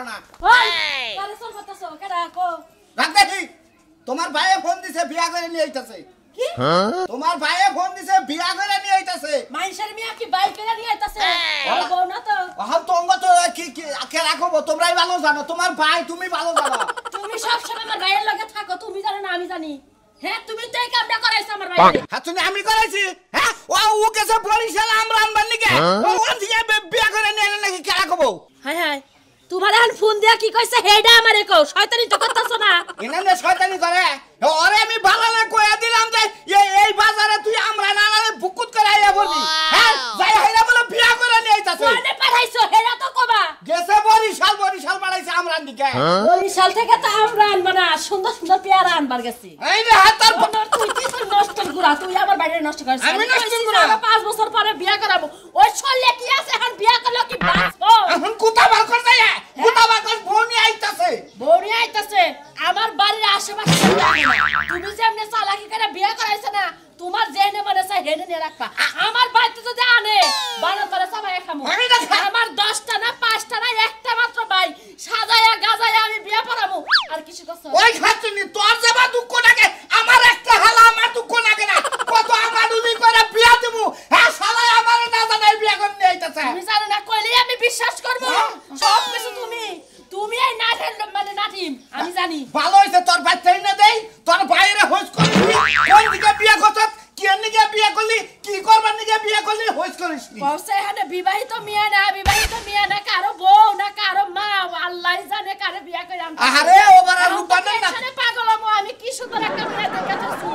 পারো না ওই কারে সর করতেছো কেডা কো রাখ দেখি তোমার ভাইয়ে ফোন দিছে বিয়া করে নিয়ে আইতাছে কি তোমার ভাইয়ে ফোন দিছে বিয়া করে নিয়ে আইতাছে মাইনসের মিয়া কি বাইক করে নিয়ে আইতাছে ওই বউ না তো ওহন তো অঙ্গ তো কি কে রাখবো তোমরাই ভালো জানো তোমার ভাই তুমি ভালো জানো তুমি সব সময় আমার ভাইয়ের লগে থাকো তুমি জানো না আমি জানি হ্যাঁ তুমি তো এই কামটা করাইছো আমার ভাইয়ের হ্যাঁ তুমি আমি করাইছি হ্যাঁ ও কেসে বরিশাল আমরা আনবার নিকে ও ওদিকে বিয়া করে নিয়ে এনে নাকি কে রাখবো হায় হায় তোমার এখন ফোন দিয়া কি কইছে হেডা আমারে কও শয়তানি তো করতাছ না এনানে শয়তানি করে ওরে আমি ভালো না কইয়া দিলাম যে এই বাজারে তুই আমরা না নালে বুকুত করে আইয়া বলবি হ্যাঁ যাই হাইরা বলে বিয়া করে নিয়ে আইতাছে কোনে পাঠাইছো হেডা তো কবা গেছে বরিশাল পাঠাইছে আমরা নিকে বরিশাল থেকে তো আমরা আনবা না সুন্দর সুন্দর পেয়ারা আনবার গেছি এই রে হাতার তুই কি তুই নষ্ট গুড়া তুই আমার বাইরে নষ্ট করিস আমি নষ্ট গুড়া 5 বছর পরে বিয়া করাবো ওই ছলে কি আছে এখন বিয়া করলো কি বাঁচবো এখন কুতা বার কর যায় কুতা বার কর বউনি আইতাছে আমার বাড়ির আশেপাশে তুমি যেমনে চালাকি করে বিয়া করাইছ না তোমার জেনে মনে চাই হেনে নিয়ে রাখবা আমার বাড়িতে যদি আনে বানা করে সবাই খামু আমার 10টা না 5টা না একটা মাত্র ভাই সাজায়া গাজায়া আমি বিয়া পড়াবো আর কিছু কষ্ট ওই খাতুনি তোর যাবা দুঃখ লাগে আমার একটা হালা আমার দুঃখ লাগে না কত আমার দুদি করে বিয়া দেবো হ্যাঁ শালা আমার না জানাই বিয়া করে নিয়ে আইতাছে তুমি জানো না কইলেই আমি বিশ্বাস করব সব কিছু তুমি এই নাটের মানে নাটিম আমি জানি ভালো হইছে তোর বাচ্চাই না দেই তোর বাইরে হোস করবি কোন দিকে বিয়া করছ কি নিকে বিয়া করলি কি করবার নিকে বিয়া করলি হোস করিস নি বসে এখানে বিবাহিত মিয়া না কারো বউ না কারো মা আল্লাহই জানে কারে বিয়া করে আনতে আরে ওবারে রূপানের না এখানে পাগল আমি কি সুন্দর একটা মেয়ে দেখাতেছি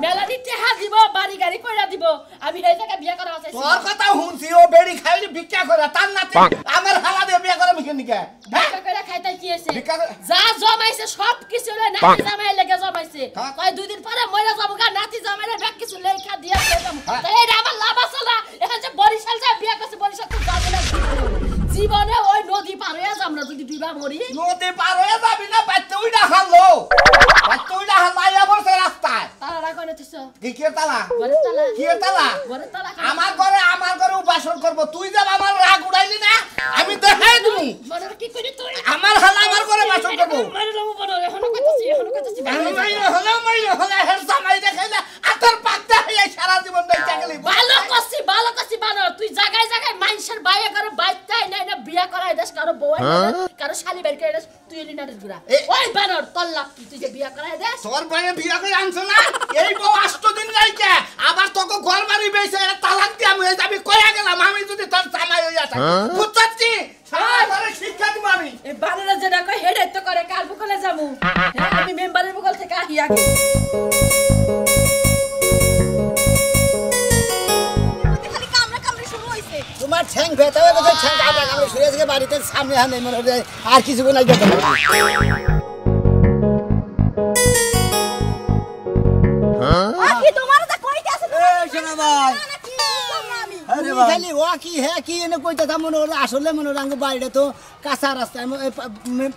মেলানি টেহা দিব বাড়ি গাড়ি কইরা দিব আমি এই জায়গা বিয়া করা চাইছি তোর কথা শুনছি ও বেড়ি খাইলি ভিক্ষা করে তার নাতি আমার হালা দিয়ে বিয়া করে মিকে নিকে ভিক্ষা করে খাইতে কি আছে যা জমাইছে সব কিছু লই নাতি জামাই লাগে জমাইছে কই দুই দিন পরে মইরা যাবো গা নাতি জামাইরে ব্যাগ কিছু লেখা দিয়া দেবো এই আমার লাভ আছে না এখন যে বরিশাল যা বিয়া করছে বরিশাল তো যাবে না জীবনে ওই নদী পার হয়ে আমরা যদি দুইবার মরি নদী পার হয়ে যাবি না বাচ্চা উইডা হালো বাচ্চা উইডা হালাইয়া বসে রাস্তায় তালা কোনে দিছো কি তালা বলে তালা কি তালা বলে তালা আমার ঘরে উপাসন করব তুই যা আমার রাগ উড়াইলি না আমি দেখাই দিমু মনে কি করি তুই আমার হালা আমার ঘরে বাসন করব মারি লবো বড় এখন কইতাছি হলে হের জামাই দেখাইলা আতর পাকটা হইয়া সারা জীবন দেইতা গেলি ভালো করছি বানর তুই জায়গায় জায়গায় মানুষের বাইরে কারো বাইকটাই নাই না বিয়া করাই দেশ কারো বউ কারো শালি বের করে দেশ তুই এলি নাটের গুড়া ওই বানর তোর লাভ তুই যে বিয়া করাই দেশ তোর বাইরে বিয়া করে আনছ না এই বউ 8 দিন রাইকে আবার তোকে ঘর বাড়ি বেইছে তালাক দিয়া আমি যাবি কইয়া গেলাম আমি যদি তোর জামাই হইয়া থাকি বুঝছছি সারা শিক্ষা দিব আমি এই বানরা যেটা কই হেডাই তো করে কাল বকলে যামু আমি মেম্বারের বকল থেকে আহিয়া তোমার ঠ্যাং ব্যথা হয়ে গেছে ঠ্যাং কামড়ে শুয়ে থেকে বাড়িতে সামনে হানে মনে হয় আর কিছু নাই ব্যথা কি তোমার তো কইতে আছে এই শোনা ভাই আরে ভাই খালি ও কি হে কি এনে কইতা তা মনে হলো আসলে মনে রাঙ্গ বাড়িটা তো কাঁচা রাস্তা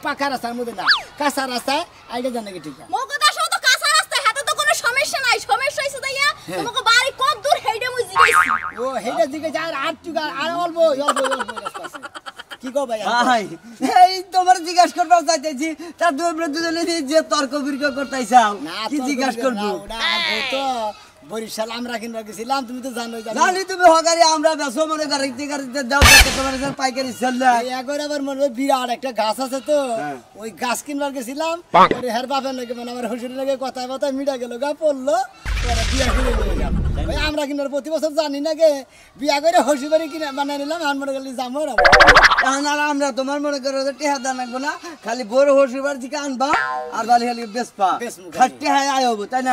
পাকা রাস্তার মধ্যে না কাঁচা রাস্তায় আইডা জানা কি ঠিক আছে মো কথা শুনো তো কাঁচা রাস্তায় হাতে তো কোনো সমস্যা নাই সমস্যা হইছে তাইয়া তোমাকে বাড়ি কত দূর হেইডা মুই জিগাইছি ও হেইডা দিকে যায় আর টুকা আর অল্প রাস্তা আছে কি কো ভাই ভাই এই তোমার জিজ্ঞাসা করবা চাইতেছি তার দুজনে যে তর্ক বিতর্ক করতেছাও কি জিজ্ঞাসা করব তো বরিশাল আমরা কিনবা গেছিলাম তুমি তো জানি তুমি হগারি আমরা বেসো মনে করে টিকারিতে দাও তোমার পাইকারি চললে একবার আবার মনে বিরাট একটা গাছ আছে তো ওই গাছ কিনবার গেছিলাম আরে হের বাপের নাকি মানে আমার হুজুরের নাকি কথা মিটা গেল গা পড়লো পরে বিয়া করে নিয়ে গেল ওই আমরা কিনার প্রতি বছর জানি না গে বিয়া করে হসিবাড়ি কিনে বানাই নিলাম আর মনে করলি যাবো এখন আর আমরা তোমার মনে করো টেহা দান লাগবো না খালি বড় হসিবার দিকে আনবা আর বালি খালি বেসপা খাটতে হয় আয় হবো তাই না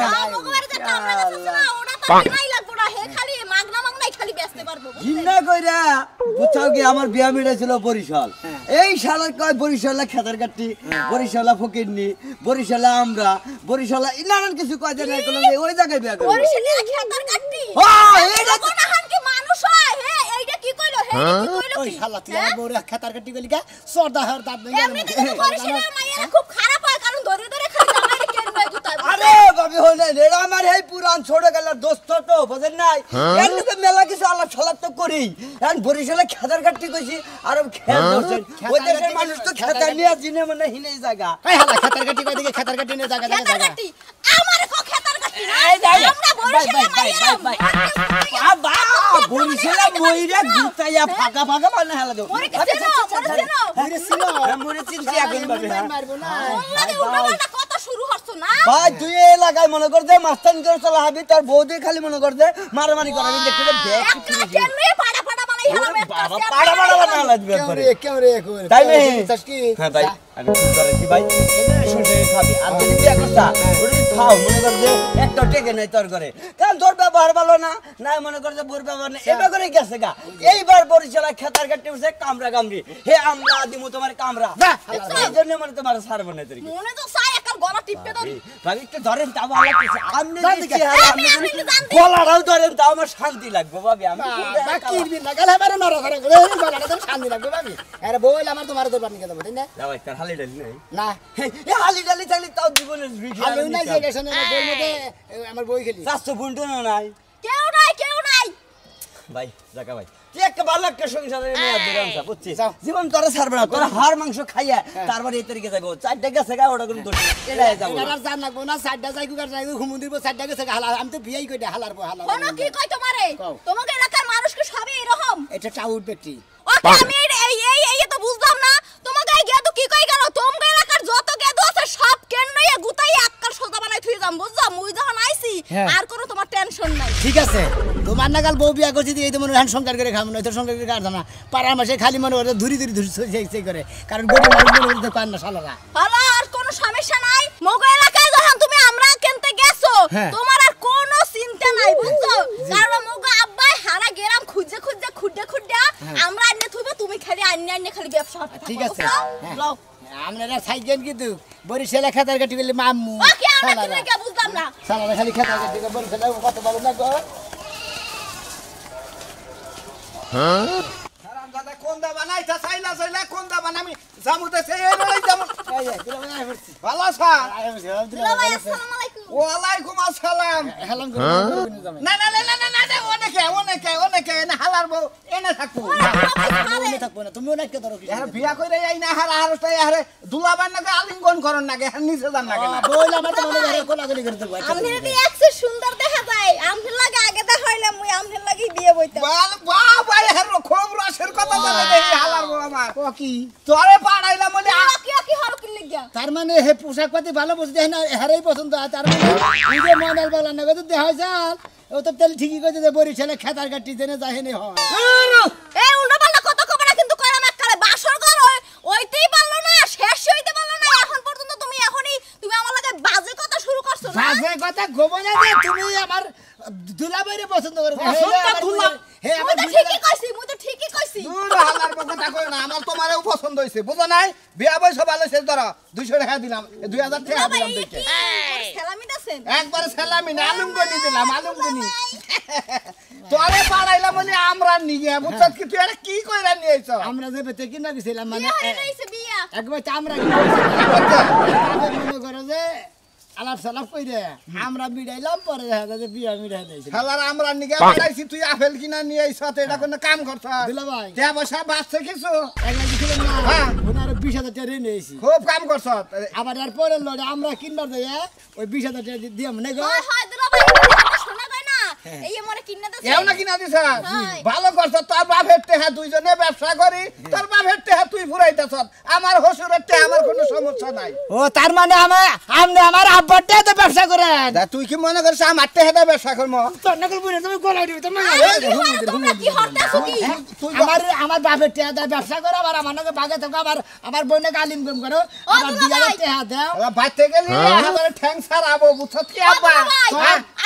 ঘিন্না কইরা বুঝাও কি আমার বিয়া মিটেছিল বরিশাল এই শালার কয় বরিশালা খেতার কাটি বরিশালা ফকিরনি বরিশালা আমরা বরিশালা নানান কিছু কয় দেন ওই জায়গায় বিয়া করে বরিশালা খেতার কাটি এইটা কোন হান কি মানুষ হয় হে এইটা কি কইলো হে কি কইলো ওই শালা তুই আমার বড় খেতার কাটি গলি কা সর্দা হার দাঁত এমনি তো বরিশালা মাইয়া খুব খারাপ হয় কারণ ধরে ধরে খালি জামাইরে কেন ভাই গুতা আরে ভাবি হই নাই রে আমার এই পুরান ছোট গেলার দোস্ত তো বুঝেন নাই এর লগে মেলা কিছু আলাপ সালাপ তো করি এখন বরিশালে খেদার কাটতে কইছি আর খেত দছেন ওই দেশের মানুষ তো খেতা নিয়ে জিনে মনে হিনেই জায়গা এই হালা খেতার কাটি কই দিকে খেতার কাটি নিয়ে জায়গা খেতার জায়গা কাটি আমার কো খেতার কাটি না এই যাই আমরা বরিশালে মাইরা বাবা বরিশালে মইরা গুতাইয়া ফাঁকা ফাঁকা বানা হেলা দাও মরে কেনো মরে ছিল মরে চিনছি এখন ভাবে মারবো না মানে উল্টাপাল্টা কথা শুরু হচ্ছে না ভাই তুই এই এলাকায় মনে কর দে মাস্তান করে চলা হাবি তোর বৌদি খালি মনে কর দে মারামারি করা আমি দেখতে দেখ একটা কেনরে পাড়া পাড়া বানাই হলাম বাবা পাড়া পাড়া বানা লাগবে একবারে কেমরে কই তাই নেই তাসকি হ্যাঁ ভাই আমি ফোন করেছি ভাই এমনি শুনতে খাবি আর যদি বিয়া করতা ওটা খাও মনে কর যে একটা টেকে নাই তোর করে কারণ তোর ব্যবহার ভালো না না মনে কর যে বোর ব্যবহার না এবার করে গেছে গা এইবার বরিশালা খেতার কাটতে বসে কামরা কামড়ি হে আমরা দিমু তোমার কামরা এই জন্য মানে তোমার ছাড়বো না তোর মনে তো চাই একটা গলা টিপে ধরি ভাবি একটু ধরেন তাও ভালো লাগছে আপনি গলাটাও ধরেন তাও আমার শান্তি লাগবে ভাবি আমি বাকির না গেলে বারে নরক করে গলাটা তো শান্তি লাগবে ভাবি আরে বইল আমার তোমার দরবার নিয়ে যাব তাই না ভাই তার হালি ডালি নাই না এ হালি ডালি থাকলে তাও জীবনের আমি নাই যে গেছনে বই মধ্যে আমার বই খেলি 400 ফুন্ট নাই কেউ নাই ভাই জাকা ভাই তুই একটা ভালো একটা সংসারের মেয়ে ধরে আনছা বুঝছিস জীবন তোরা ছাড়বে না তোরা হাড় মাংস খাইয়া তারপরে এই তরিকে যাবো 4টা গেছে গা ওটা কোনো দোষ এটাই যাবো আর জান লাগবো না 4টা যাই কুকার যাই ঘুম দিব 4টা গেছে হালা আমি তো বিয়াই কইতে হালার পর হালা কোন কি কই তোমারে তোমাকে এলাকার মানুষকে সবই এরকম এটা টাউট বেটি ওকে আমি এই তো বুঝলাম না তোমাকে এই গেদু কি কই গেল তোমাকে এলাকার যত গেদু আছে সব কেনই গুতাই আক্কার সোজা বানাই থুই যাম বুঝছো মুই যখন আইছি আর কোনো তোমার টেনশন নাই ঠিক আছে তোমার নাগাল বউ বিয়া করছি দিয়ে তো মনে হয় সংকার করে খাম না তো সংকার করে কাটছ না পাড়ার মাসে খালি মনে করে ধুরি সেই করে কারণ গরিব মানুষ মনে করতে পার না শালারা ভালো আর কোনো সমস্যা নাই মগো এলাকায় যখন তুমি আমরা কেনতে গেছো তোমার আর কোনো চিন্তা নাই বুঝছো কারণ মগো আব্বাই হারা গেরাম খুঁজে খুঁডে আমরা আন্নে থুইব তুমি খালি আন্নে খালি ব্যবসা হবে ঠিক আছে লও আমরা সাইকেল কিন্তু বরিশালে খেতার কাটি বলে মাম্মু ওকে আমরা কি লেগে বুঝলাম না শালারা খালি খেতার কাটি বরিশালে কত বড় না গো সারাম দাদা কোন দা বানাইতা চাইলা কোন দা বানামি জামুতে সে এই জামু ভালো স্যার ভাই আসসালামু আলাইকুম ওয়ালাইকুম আসসালাম হেলাম না অনেকে না হালার বউ এনে থাকবো করে থাকবো না তুমিও নাকি ধরো কি আর বিয়া কইরে এই না হারা হারস্তাই আরে দুলাবার নাকি আলিঙ্গন করন নাকি নিচে যান নাকি না বইল আমার তো মনে করে কোলাগুলি করে দেবো আমনে যদি একসে সুন্দর দেখা যায় আমনে লাগে আগে দেখা হইলে মুই আমনে লাগি বিয়ে বইতাম বাবা এর খুব রসের কথা বলে দেখি হালার বউ আমার ও কি তোরে পাড়াইলাম বলে কি হল কি লাগিয়া তার মানে হে পোশাক পাতি ভালো বুঝ দেয় না হেরাই পছন্দ হয় তার মানে নিজে মডেল বলা না তো দেখা যায় ও তো তেল ঠিকই কইতে যে বরিশালে খেতার কাটি দেনে যাহেনি হয় এই উল্টা পাল্টা কত কবরা কিন্তু কইরা না কালে বাসর ঘর ওইতেই পারলো না শেষ হইতে পারলো না এখন পর্যন্ত তুমি আমার লাগে বাজে কথা শুরু করছো না বাজে কথা গোবনা যে তুমি আমার দুলাবাইরে পছন্দ করো হে আমি তো ঠিকই কইছি হালার বউ কথা কই না আমার তোমারও পছন্দ হইছে বুঝো নাই বিয়া বয়স ভালো ছিল ধরো 200 টাকা দিলাম 2000 টাকা দিলাম দেখে সালামি দাছেন একবারে সালামি না আলুমগনি দিলাম আলুমগনি তোরে পাড়াইলাম বলে আমরা নিয়ে বুঝছস কি তুই এটা কি কইরা নিয়েছ আমরা যে বেতে কিনা গেছিলাম মানে বিয়া একবার চামড়া মনে করো যে আলাপ সালাপ কইরে আমরা মিডাইলাম পরে দেখা যায় যে বিয়া মিডাই দিয়েছে খালার আমরা নিগে পাড়াইছি তুই আপেল কিনা নিয়ে আইছ তো এটা কোন কাম করছ দিলা ভাই তে বসা বাচ্চা কিছু একবার দিছিলাম না হ্যাঁ ওনার 20000 টাকা ঋণ নিয়েছি খুব কাম করছ আবার এর পরে লড়ে আমরা কিনবার যাই ওই 20000 টাকা দিয়াম না গো হয় দুলা ভাই শোনা যায় না এই আমারে কিনা দাছে এও না কিনা দিছ ভালো করছ তোর বাপের টেহা দুইজনে ব্যবসা করি তোর বাপের টেহা তুই ফুরাইতাছ আমার হসুরের টেহা আমার কোনো সমস্যা নাই ও তার মানে আমার আব্বার টেহা তো ব্যবসা করেন তুই কি মনে করছ আমার টেহা ব্যবসা করবো তোর নকল বুড়ে তুমি গোলা দিবি তুমি তোমরা কি হরতাছো কি আমার বাপের টেহা দা ব্যবসা করো আবার আমার নাকি বাগে থাকো আমার বোনে গালিম গম করো আবার দিয়ালে টেহা দাও বাইতে গেলি আমার ঠ্যাং ছাড়াবো বুঝছ কি আব্বা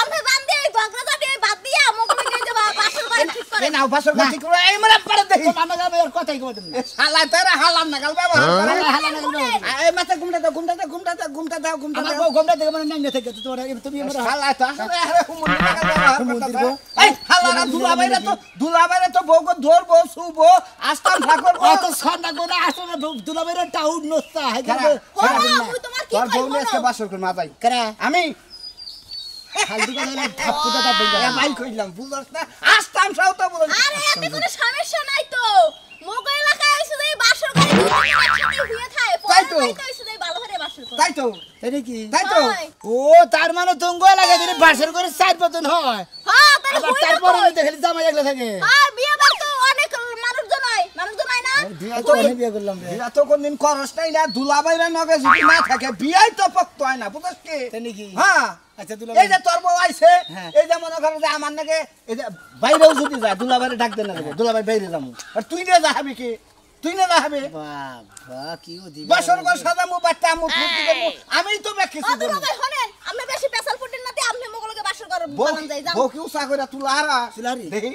আমরা জান দিয়ে গগরাটা দিয়ে বাদ দিয়া মগলে গিয়ে যাবা বাসর বাড়ি ঠিক করে এ নাও বাসর ঠিক করে এই মারা পড়ে দেখি মামা গাবে আর কথাই কই তুমি শালা তোরা হালাম না গাল ব্যবহার করে হালা না গেল এই মাথা ঘুমটা দাও আমার বউ গমটা থেকে মানে নাই থেকে তুমি আমার শালা তো আরে হুমুন টাকা ব্যবহার করতে এই হালারা দুলাবাইরে তো বউকে ধরবো শুবো আস্তান ঠাকুর অত সন্না গোনা আসলে দুলাবের টাউন নস্তা হয় মুই তোমার কি তোর বউ কইবো নিয়ে আজকে বাসর করে মা যাই করে আমি ফালতু কথা বলে থাপ্পড়টা দাও এ ভাই কইলাম বুঝছ না আসতাম সাও তো বল আরে এতে কোনো সমস্যা নাই তো মোগো এলাকায় এসে যে বাসর করে একসাথে হয়ে থাকে তাই তো। তো এসে যে ভালো করে বাসর করে তাই তো এটা কি তাই তো হয়। ও তার মানে তুঙ্গ লাগে যদি বাসর করে 4 বছর হয় হ্যাঁ তাহলে আবার হইলো তারপরে তো। দেখলি জামাই একলা থাকে আর বিয়ে বার তো অনেক মানুষজন হয় না বিয়ে তো অনেক বিয়ে করলাম রে বিয়া তো কোনদিন করস নাই না দুলাভাইরা নগে যদি না থাকে বিয়াই তো পক্ত হয় না বুঝছ কি তাই নাকি হ্যাঁ আচ্ছা দুলা এই যে তোর বউ আইছে হ্যাঁ। এই যে মনে করো যে আমার নাকি এই যে বাইরেও যদি যায় দুলাভাইরে ডাক দে না রে দুলাভাই বাইরে যাবো আর তুই না যাবি কি তুই না যাবি বাবা কি ওদিকে বছর কর সাদা মু বাচ্চা মু ফুটি দেবো আমি তো বেখিছি আদুরা ভাই হনেন আপনি বেশি পেশাল ফুটেন না তে আপনি মোগলকে বাসর করে বানান যাই যাও বউ কি উষা করে তুলা হারা তুলারি? দেখি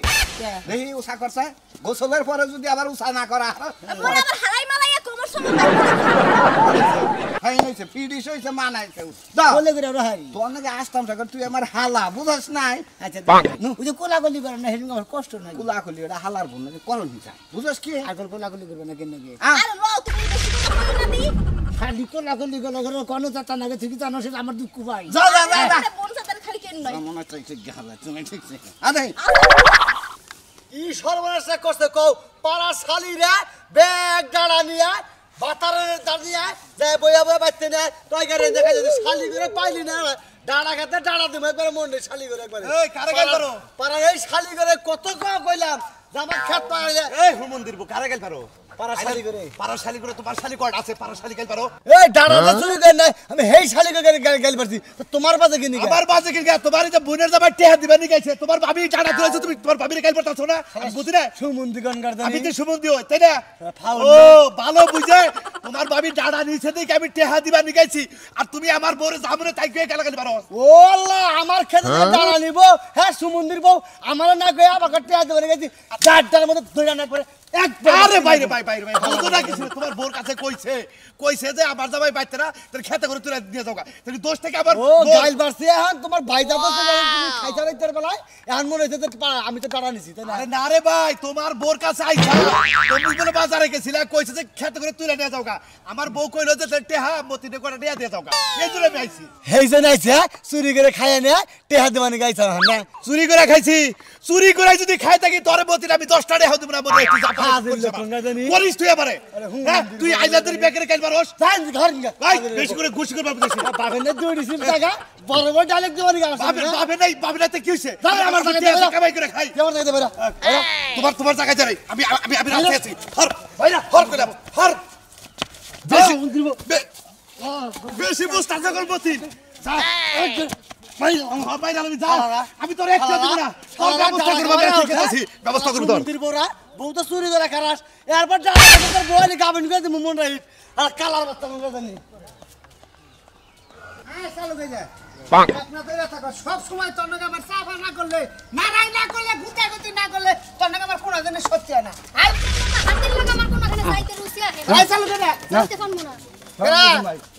দেখি উষা করছে গোসলের পরে যদি আবার উষা না করা পরে আবার হারাই মালাইয়া কোমর সময় হাই নাইছে ফিডিশ হইছে মানাইছে দাও বলে করে ওরা হারি তোর নাকি আসতাম সাগর তুই আমার হালা বুঝাস নাই আচ্ছা ওই যে কোলাকুলি করে না হেডিং আমার কষ্ট নাই কুলা খুলি ওটা হালার বোন নাকি করণ হিসা বুঝাস কি আগল কোলাকুলি করবে না কেন নাকি আহ, আরে লও তুমি বেশি কথা কইও না দি খালি কোলাকুলি করে কোনো চাচা নাকি ঠিক জানো সেটা আমার দুঃখ পাই যা যা যা যা আরে বোন সাথে খালি কেন নয় মনে হয় ঠিক গেল তুমি ঠিক আরে ই সর্বনাশ করতে কও পাড়া শালিরা ব্যাগ গাড়া নিয়ে বাতারের দাঁড়িয়ে যায় বইয়া বইয়া বাচ্চা না তুই গাড়ি দেখা যদি শালি করে পাইলি না ডাড়া খেতে ডাড়া দিবে একবার মনে শালি করে একবার এই কারে গাল পারো পাড়া এই শালি করে কত কইলাম যে আমার খেত পাইলে এই হুমন্দির বু কারে গেল পারো পাড়া শালি করে পারাশালি করে তোমার শালি কট আছে পারাশালি গেল পারো এই ডাড়া তো শুরু করে নাই আমি হেই শালি করে গাল পারছি তো তোমার বাজে কিনি আমার বাজে কি তোমার যে বোনের জামাই টেহা দিবা নি গাইছে তোমার ভাবি টানা ধরেছে তুমি তোমার ভাবির গাইল পারতাছো না আমি বুঝি না সুমন্দি গন আমি গার্দানি তো সুমন্দি হই তাই না ফাউল ও ভালো বুঝে তোমার ভাবি ডাড়া নিছে দেখে আমি টেহা দিবা নি গাইছি আর তুমি আমার বউরে জামরে তাই কই গাল গালি পারো ও আল্লাহ আমার খেতে ডাড়া নিব হ্যাঁ সুমন্দির বউ আমার না কই আবার কাটতে দেবে গেছি চারটার মধ্যে ধরে না করে আরে বাইরে বাইরে বাইরে ভালো তো না কিছু তোমার বউর কাছে কইছে যে আমার জামাই বাইতে না তোর খেতে করে তুলে দিয়ে যাও তুমি দোষ থেকে আবার ও গাইল বাড়ছে এখন তোমার ভাই যাবো তুমি খাইতে রাইতে বেলায় এখন মনে হচ্ছে যে আমি তো টাড়া নিছি তাই না আরে না রে ভাই তোমার বোর কাছে আইছা তুমি বলে বাজারে গেছিলা কইছে যে খেতে করে তুলে নিয়ে যাও আমার বউ কইলো যে টেহা মতিনে করে দিয়ে দিয়ে যাও এই জন্য আমি আইছি হেই যে নাইছে চুরি করে খাইয়া নে টেহা দেবানি গাইছ না চুরি করে খাইছি চুরি করে যদি খাই থাকি তোরে মতিনে আমি 10টা টেহা দেব না মনে হচ্ছে হাজির লোক না জানি করিস তুই আমারে হ্যাঁ তুই আইজাদের বেকারে কাল পারোস জান ঘর ভাই বেশি করে ঘুষ করে বাবু দেছি বাবা না দৌড়িছি টাকা বড় বড় ডাইলেক্ট দেবানি গাছ বাবে নাই কি হইছে তাহলে আমার আমার টাকা টেহা দে। কামাই করে খাই কেমন থাকে দেবে তোমার জায়গায় যাই আমি রাস্তায় আছি হর ভাইরা হর করে হর বেশি বেশি বুঝতে সকল মতিন যা আমি তোর একটা দেব না তোর ব্যবস্থা করব ব্যবস্থা করব তোর মন্দির বড়া বউ তো চুরি করে খারাস এরপর ডালা তোর বউলি গাবিন করে দিমু মন রাইট আর কালার বস্তা মন জানি হ্যাঁ চালু হয়ে যায় আপনার তো এটা থাকো সব সময় তোর নাকি আমার সাফা না করলে নারাই না করলে গুতাগুতি না করলে তোর নাকি আমার কোনো দিনে সত্যি হয় না আই হাতের লাগা আমার কোনখানে যাইতে রুচি আছে আই চালু করে যাইতে পারবো না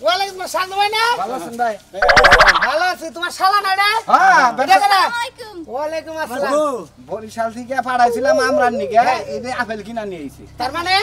ওয়ালাইকুম আসসালাম ভাই না ভালো আছেন ভাই ভালো আছি তোমার শালা না রে হ্যাঁ বেটা কেনা আলাইকুম ওয়ালাইকুম আসসালাম বরিশাল থেকে পাঠাইছিলাম আমরার নিকে এই যে আপেল কিনা নিয়ে আইছি তার মানে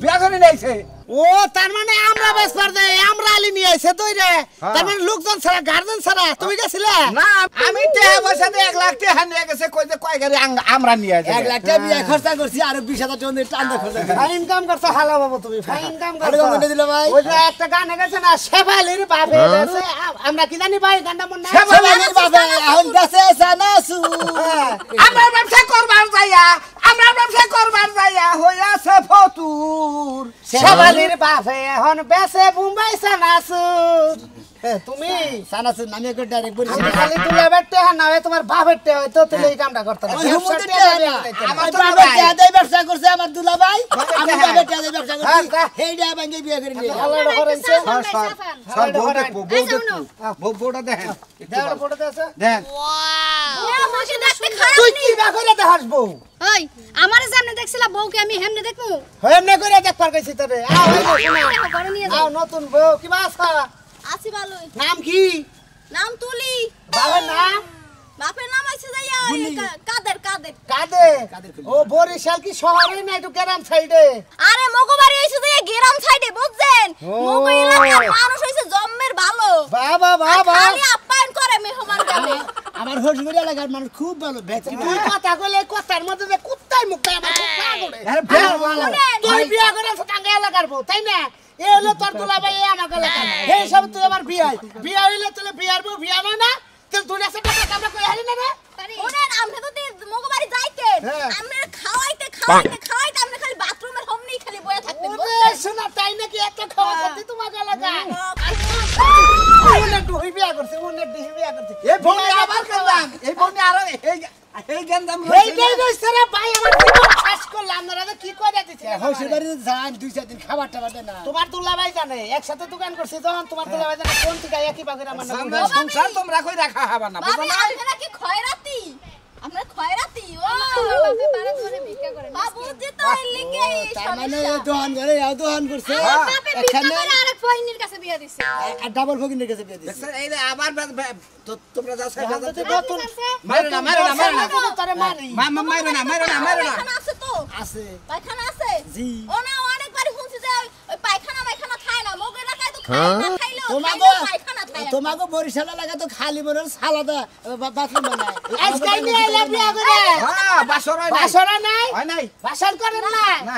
বিয়া করে নিয়েছে ও তার মানে আমরা বেসবার দেই আমরা আলি নিয়ে আইছে তুই রে তার মানে লোকজন ছাড়া গার্জেন ছাড়া তুমি গেছিলে না আমি টাকা পয়সা দিয়ে 1 লাখ টাকা নিয়ে গেছে কই যে কয় গাড়ি আমরা নিয়ে আসি 1 লাখ টাকা বিয়া খরচা করছি আর 20,000 টাকা দিয়ে টান্দা খরচা করছি ভাই ইনকাম করতে হালা বাবু তুমি ভাই ইনকাম আরে করতে মনে দিল ভাই ওই যে একটা গান গেছে না শেফালির বাপে গেছে আমরা কি জানি ভাই গানটা মন না শেফালির বাবা এখন গেছে সানাসু আমরা ব্যবসা করবার যাইয়া হইয়াছে ফতুর শেফালির বাপে এখন বেসে মুম্বাই সানাসুর তুমি সানাসু নামে করে ডাইরেক্ট বলি আমি খালি তুলে বেটে না হয় তোমার বাপের টে হয়তো তুলে এই কামটা করতে না আমার বাবা টাকা দিয়ে ব্যবসা করছে আমার দুলা ভাই আমি বাবা টাকা দিয়ে ব্যবসা করছি এই ডা ভাঙে বিয়া করে নিয়ে আল্লাহর হরেছে সব বউ দেখবো বউটা দেখেন দেওয়ার ফটোতে আছে দেন আমাকে দেখতে খারাপ তুই কি বা করে দেখাসবো ওই আমারে সামনে দেখছিলা বউকে আমি হেমনে দেখমু হেমনে করে দেখবার কইছি তবে আও ঘরে নিয়ে আও নতুন বউ কি বাসা আসি ভালোই নাম কি নাম তুলি বাবার নাম বাপের নাম আছে যাইয়া কাদের কাদের ও বরিশাল কি শহরে না একটু গ্রাম সাইডে আরে মগো বাড়ি হইছে যে গ্রাম সাইডে বুঝছেন মগো এলাকার মানুষ হইছে জম্মের ভালো বাবা খালি আপ্যায়ন করে মেহমান জানে আমার হরিশবাড়ি এলাকার মানুষ খুব ভালো বেচি তুই কথা কইলে কথার মধ্যে যে কুত্তাই মুখটাই আমার খুব না করে আরে বিয়া ভালো তুই বিয়া করে টাঙ্গা এলাকার বউ তাই না এ হলো তোর দুলাভাই এই আমার এলাকার এই সব তুই আমার বিয়া হইলে তুই বিয়ার বউ বিয়া হয় না তুই দুই লাখ টাকা আমরা কই হারি না রে ওরে আমরা তো মগবাড়ি যাইতেন আমরা খাওয়াইতে আমরা খালি বাথরুমের হোমনি খালি বয়ে থাকতেন ওরে শোনা তাই নাকি এত খাওয়া করতে তোমার এলাকা ওনে তুই বিয়া করছিস ওনে তুই বিয়া করছিস এই বউনি আবার কান্দাম এই বউনি আর এই গান্দাম এইটাই কইছ রে ভাই আমার জীবন শেষ করলাম আপনারা কি কইরা দিছে হরিশবাড়ি যান 2-4 দিন খাবার টাবার দেন না তোমার দুলাভাই জানে একসাথে দোকান করছি যখন তোমার দুলাভাই জানে কোন থেকে একই বাগের আমার নাম আমরা সংসার তোমরা কই রাখা হবা না বুঝো না আপনারা কি খয়রাতি আমরা খয়রাতি ও বাপে পারা করে ভিক্ষা করে বাবুজি তো এর লিগে তার মানে দোহান করে দোহান করছে বাপে ভিক্ষা করে আরেক ফহিনীর কাছে বিয়া দিছে ডাবল ফকিনের কাছে বিয়ে দিছে এই যে আবার তোমরা যাও সাইড মারো না তোরে মারি মারো না পায়খানা আছে তো আছে পায়খানা আছে জি ও না অনেকবারই শুনছি যে ওই পায়খানা খায় না মগের এলাকায় তো খায় না খাইলো পায়খানা খায় তোমাকে বরিশাল এলাকা তো খালি মনের সালাদা বাথরুম বানায় আজকাল নিয়ে এলা বিয়া করে হ্যাঁ বাসর হয় নাই বাসরা নাই হয় নাই বাসর করেন না না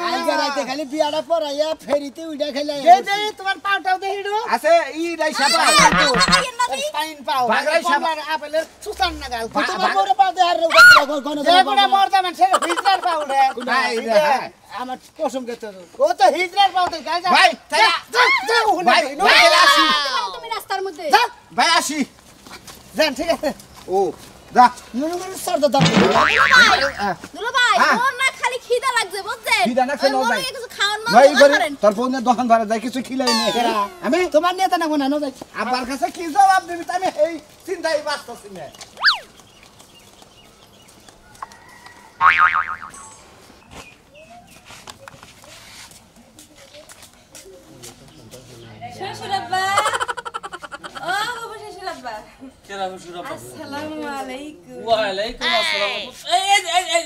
কালকে রাতে খালি বিয়াটা পড়াইয়া ফেরিতে উইডা খেলে দে তোমার পাউটাও দে হিড়ো আছে ই রাই সাবা ফাইন পাও বাগড়াই সাপ। কমলার আপেলের সুতান না গাল তোমার মোরে পা দে আর গণ যে বড় মরদা মানুষের হিজরার পাও রে ভাই রে, হ্যাঁ। আমার কসম খেতে হবে ও তো হিজরার পাও তো গায় যা ভাই, যা ভাই ভাই আসি তুমি রাস্তার মধ্যে ভাই আসি যান ঠিক আছে ও যা মনে করে সর্দার দাম দুলো ভাই হ্যাঁ। ওর না খালি খিদা লাগছে বুঝছেন খিদা লাগছে, ওই নাও মনে যাই। কিছু খাওয়ান ভাই মান করে করেন তোর ফোনে দোকান ভাড়া যায় কিছু খিলাই নে আমি তোমার নেতা না কোনা নয় আব্বার কাছে কি জবাব দিবি আমি এই চিন্তাই বাঁচতাছি না শ্বশুরাব্বা ও বাবা শ্বশুরাব্বা আসসালামু আলাইকুম ওয়ালাইকুম আসসালাম। এই,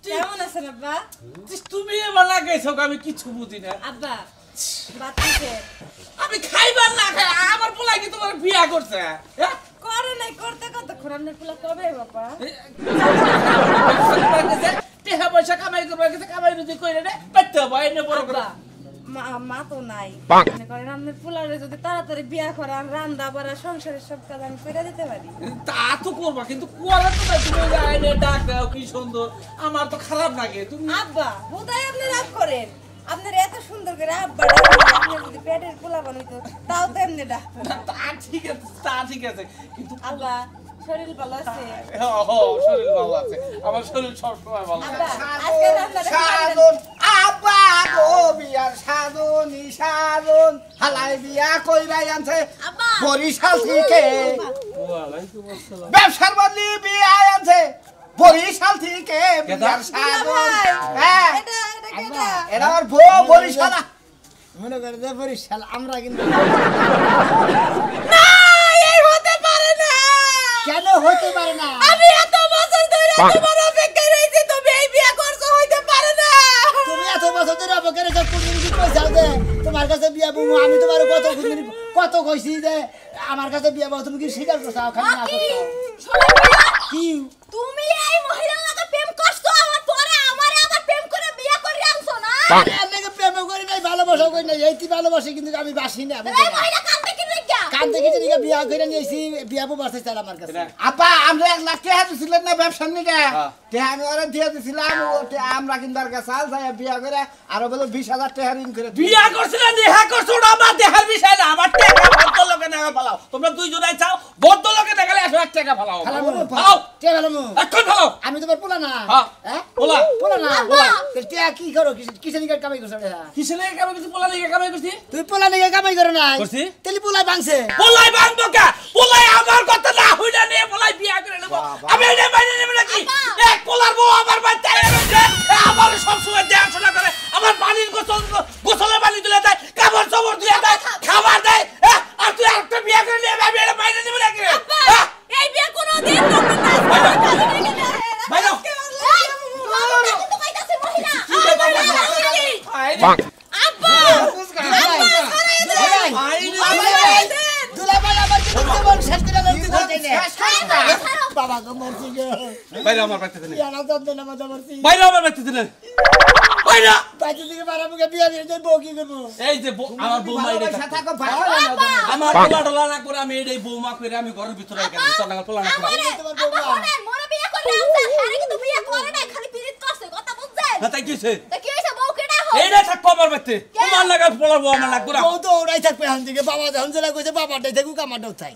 কেমন আছেন আব্বা তুমি এবার লাগাইছো আমি কিছু বুঝি না। আব্বা বাতিছে আমি খাইবার না খাই আমার পোলা কি তোমার বিয়া করছে? হ্যাঁ? করে নাই করতে কতক্ষণ আপনার পোলা কবে বাবা টেহা পয়সা কামাই করবার কাছে কামাই রুজি কইরে রে পেতে ভাই নে বড় করে। আব্বা মা তো নাই মনে করেন আপনার পোলারে যদি তাড়াতাড়ি বিয়া করান রান্না বাড়া সংসারের সব কাজ আমি করে দিতে পারি তা তো করবা কিন্তু কোয়ালা তো না তুমি যাইনে ডাক দাও কি সুন্দর আমার তো খারাপ লাগে তুমি আব্বা বোধহয় আপনি রাগ করেন আপনার এত সুন্দর করে আব্বা ডাকেন, আপনার যদি পেটের পোলা বানাইতো তাও তো এমনি ডাকতো না। তা ঠিক আছে কিন্তু আব্বা শরীর ভালো আছে শরীর ভালো আছে আমার শরীর সবসময় ভালো আছে। আব্বা আজকে রান্নাটা সাধন আব্বা গো বিয়ার সাধনী সাধন হালাই বিয়া কইরাই আনছে আব্বা বরিশাল থেকে ওয়ালাইকুম আসসালাম। ব্যবসার বদলি বিয়া আনছে বরিশাল থেকে বিয়ার সাধন হ্যাঁ এটা কেটা এটা আমার বউ বরিশাল মনে করে যে বরিশাল আমরা কিন্তু এই হতে পারে না কেন হতে পারে না আমি এত বছর ধরে তোমার অপেক্ষায় রইছি তুমি এই বিয়ে করছো হইতে পারে না তুমি এত বছর ধরে অপেক্ষা রেখে কোনদিন কি পয়সা দে তোমার কাছে বিয়া বউ আমি তোমার কত কইছি যে আমার কাছে বিয়া বউ তুমি কি স্বীকার করছো খালি না করছো কি তুমি এই মহিলার লগে প্রেম করছো আমার পরে আমারে আবার প্রেম করে বিয়ে করে আনছো না আপনাকে প্রেম করি নাই ভালোবাসা করি নাই এইটি ভালোবাসি কিন্তু আমি বাসি না এই মহিলা কান্দে কি লাগিয়া কান দেখে যে বিয়া করে নিয়েছি বিয়া বউ বাসে চাল আমার কাছে আপা আমরা 1 লাখ টাকা দিছিলেন না ব্যবসার নিকে টাকা আমি ওরা দিয়ে দিছিলাম আমরা কিনবার কাছে আল যাই বিয়া করে আর বলে 20000 টাকা ঋণ করে বিয়া করছিল দেহা করছো ওটা আমার দেহার বিষয় না আমার টাকা ভদ্র লোকে টাকা ফালাও তোমরা দুইজনাই চাও ভদ্র লোকে দেখালে 1 লাখ টাকা ফালাও ফালাও কে ভালো এখন ফালাও আমি তোমার পোলা না হ্যাঁ পোলা পোলা না পোলা তে কি করো কিসের নিকে কামাই করছো রে কিসে লেগে কামাই করছি পোলা লেগে কামাই করছি তুই পোলা নিকে কামাই করো না করছি? তেলি পোলাই ভাঙছে পোলাই বাঁধবো কা পোলাই আমার কথা না হইলা নিয়ে পোলাই বিয়া করে নেবো আমি এটা বাইরে নেব নাকি এক পোলার বউ আমার বাড়িতে এসে আমার সব সময় দেখাশোনা করে আমার পানির গোসলের পানি তুলে দেয় কাপড় চোপড় দিয়ে দেয় খাবার দেয় আর তুই একটা বিয়া করে নিয়ে আমি এটা বাইরে নেব নাকি এই বিয়ে কোনো দিন করতে না বাইরে তো কইতাছে মহিলা আব্বা দুলা ভাই আমার কিন্তু জীবন শেষ করে দিল বাবা গো মরছি গো বাইরে আমার বাড়িতে দিলে ইয়ানা দন্দ না মজা মরছি বাইরে আমার বাড়িতে দিলে বাইরে বাইরে থেকে মারা মুখে বিয়া দিয়ে দেব কি করব এই যে আমার বৌমা এটা থাকো ভালো আমার পোলা ডলা না করে আমি এই বৌমা করে আমি ঘরের ভিতরে রেখে দিই তোর পোলা না করে তোমার বৌমা মোর বিয়ে করে আনছে আরে কিন্তু বিয়ে করে না খালি পিরিত করছে কথা বুঝছেন না তাই কিছে তা কি হইছে বউ কেডা হো এইটা থাকবো আমার বাড়িতে তোমার লাগা পোলা বউ আমার লাগবে না বউ তো ওরাই থাকবে হান দিকে বাবা যখন যেটা কইছে বাবাটাই থাকুক আমারটাও চাই